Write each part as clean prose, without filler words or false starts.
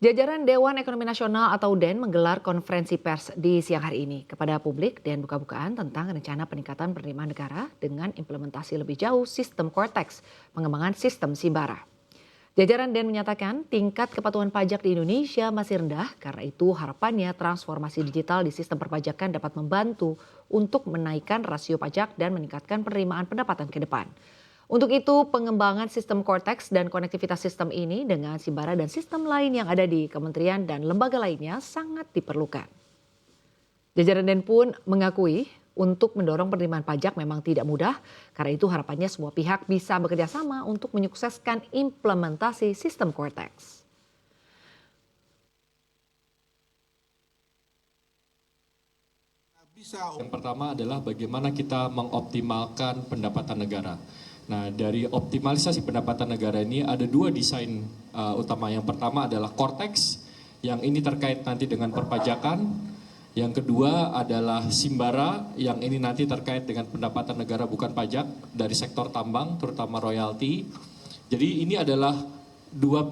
Jajaran Dewan Ekonomi Nasional atau DEN menggelar konferensi pers di siang hari ini kepada publik dan buka-bukaan tentang rencana peningkatan penerimaan negara dengan implementasi lebih jauh sistem Cortex, pengembangan sistem Simbara. Jajaran DEN menyatakan tingkat kepatuhan pajak di Indonesia masih rendah, karena itu harapannya transformasi digital di sistem perpajakan dapat membantu untuk menaikkan rasio pajak dan meningkatkan penerimaan pendapatan ke depan. Untuk itu, pengembangan sistem Cortex dan konektivitas sistem ini dengan Simbara dan sistem lain yang ada di kementerian dan lembaga lainnya sangat diperlukan. Jajaran DEN pun mengakui untuk mendorong penerimaan pajak memang tidak mudah, karena itu harapannya semua pihak bisa bekerja sama untuk menyukseskan implementasi sistem Cortex. Yang pertama adalah bagaimana kita mengoptimalkan pendapatan negara. Nah, dari optimalisasi pendapatan negara ini ada dua desain utama. Yang pertama adalah Cortex, yang ini terkait nanti dengan perpajakan. Yang kedua adalah Simbara, yang ini nanti terkait dengan pendapatan negara bukan pajak dari sektor tambang, terutama royalti. Jadi ini adalah dua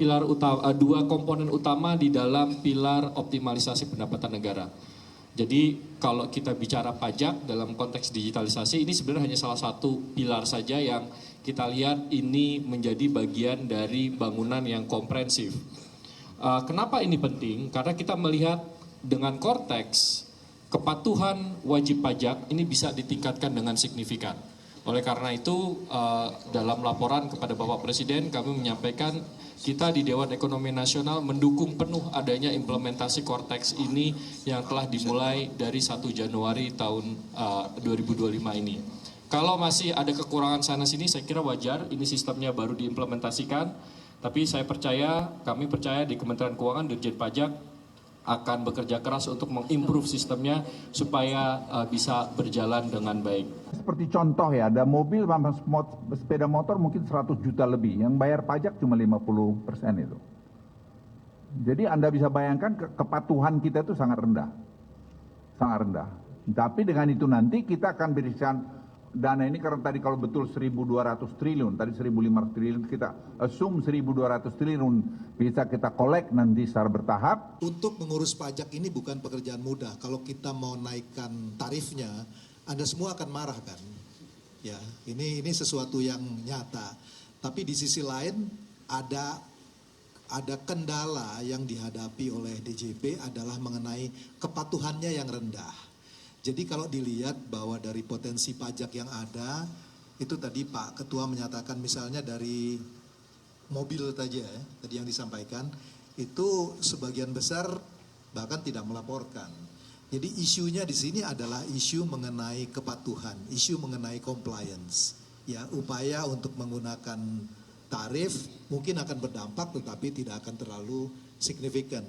komponen utama di dalam pilar optimalisasi pendapatan negara. Jadi kalau kita bicara pajak dalam konteks digitalisasi, ini sebenarnya hanya salah satu pilar saja yang kita lihat ini menjadi bagian dari bangunan yang komprehensif. Kenapa ini penting? Karena kita melihat dengan Cortex, kepatuhan wajib pajak ini bisa ditingkatkan dengan signifikan. Oleh karena itu, dalam laporan kepada Bapak Presiden, kami menyampaikan kita di Dewan Ekonomi Nasional mendukung penuh adanya implementasi Cortex ini yang telah dimulai dari 1 Januari tahun 2025 ini. Kalau masih ada kekurangan sana-sini, saya kira wajar, ini sistemnya baru diimplementasikan. Tapi kami percaya di Kementerian Keuangan, Dirjen Pajak akan bekerja keras untuk mengimprove sistemnya supaya bisa berjalan dengan baik. Seperti contoh ya, ada mobil sama sepeda motor mungkin 100 juta lebih, yang bayar pajak cuma 50% itu. Jadi Anda bisa bayangkan kepatuhan kita itu sangat rendah. Sangat rendah. Tapi dengan itu nanti kita akan berikan dana ini, karena tadi kalau betul 1.200 triliun, tadi 1.500 triliun, kita assume 1.200 triliun bisa kita collect nanti secara bertahap. Untuk mengurus pajak ini bukan pekerjaan mudah. Kalau kita mau naikkan tarifnya, Anda semua akan marah kan? Ya, ini sesuatu yang nyata. Tapi di sisi lain ada kendala yang dihadapi oleh DJP adalah mengenai kepatuhannya yang rendah. Jadi kalau dilihat bahwa dari potensi pajak yang ada, itu tadi Pak Ketua menyatakan misalnya dari mobil saja ya, tadi yang disampaikan, itu sebagian besar bahkan tidak melaporkan. Jadi isunya di sini adalah isu mengenai kepatuhan, isu mengenai compliance. Ya, upaya untuk menggunakan tarif mungkin akan berdampak tetapi tidak akan terlalu signifikan.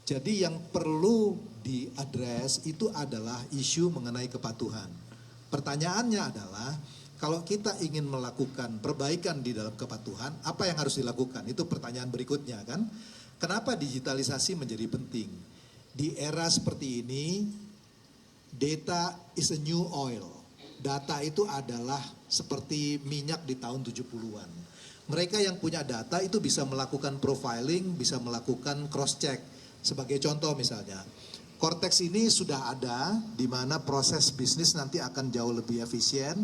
Jadi yang perlu diadres itu adalah isu mengenai kepatuhan. Pertanyaannya adalah kalau kita ingin melakukan perbaikan di dalam kepatuhan, apa yang harus dilakukan? Itu pertanyaan berikutnya kan. Kenapa digitalisasi menjadi penting? Di era seperti ini, data is a new oil. Data itu adalah seperti minyak di tahun 70-an. Mereka yang punya data itu bisa melakukan profiling, bisa melakukan cross-check. Sebagai contoh misalnya, Cortex ini sudah ada di mana proses bisnis nanti akan jauh lebih efisien.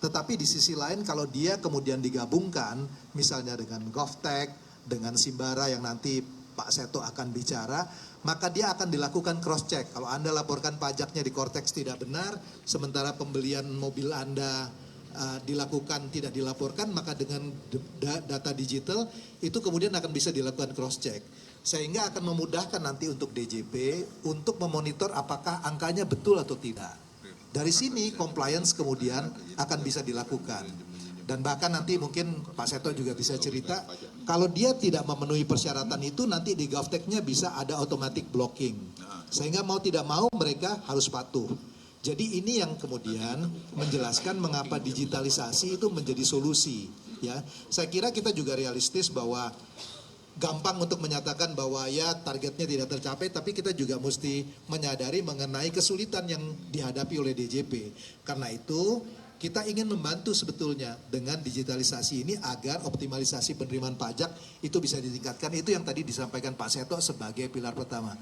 Tetapi di sisi lain kalau dia kemudian digabungkan misalnya dengan GovTech, dengan Simbara yang nanti Pak Seto akan bicara, maka dia akan dilakukan cross check. Kalau Anda laporkan pajaknya di Cortex tidak benar, sementara pembelian mobil Anda dilakukan tidak dilaporkan, maka dengan data digital itu kemudian akan bisa dilakukan cross check. Sehingga akan memudahkan nanti untuk DJP untuk memonitor apakah angkanya betul atau tidak. Dari sini compliance kemudian akan bisa dilakukan. Dan bahkan nanti mungkin Pak Seto juga bisa cerita, kalau dia tidak memenuhi persyaratan itu nanti di GovTech-nya bisa ada automatic blocking. Sehingga mau tidak mau mereka harus patuh. Jadi ini yang kemudian menjelaskan mengapa digitalisasi itu menjadi solusi. Ya, saya kira kita juga realistis bahwa gampang untuk menyatakan bahwa ya targetnya tidak tercapai, tapi kita juga mesti menyadari mengenai kesulitan yang dihadapi oleh DJP. Karena itu kita ingin membantu sebetulnya dengan digitalisasi ini agar optimalisasi penerimaan pajak itu bisa ditingkatkan. Itu yang tadi disampaikan Pak Seto sebagai pilar pertama.